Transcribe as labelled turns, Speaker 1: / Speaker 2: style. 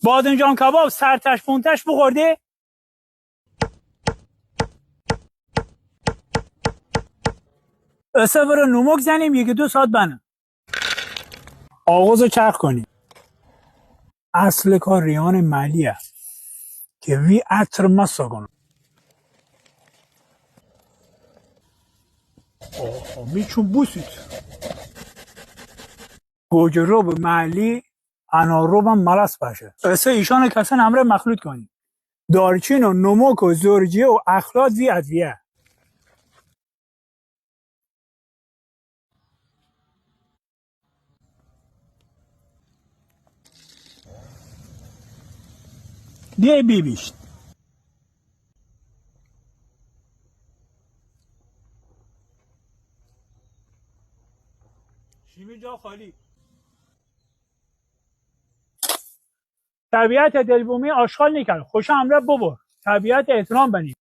Speaker 1: بادنجان کباب سرتش پونتش بخورده؟ اصلا برو نمک زنیم 1-2 ساعت بنا آغاز چرخ کنیم. اصل کار ریان ملیه که وی عطر مسا کنم. میچون بوسید گوجه رو به محلی انار رو هم ملس باشه. اصلا ایشان کسان همره مخلوط کنیم. دارچین و نمک و زرجیه و اخلات وی ادویه. دیه بی بیشت شیمی جا خالی. طبیعت دلبومی آشغال نکرد خوش همراه ببر طبیعت احترام بنید.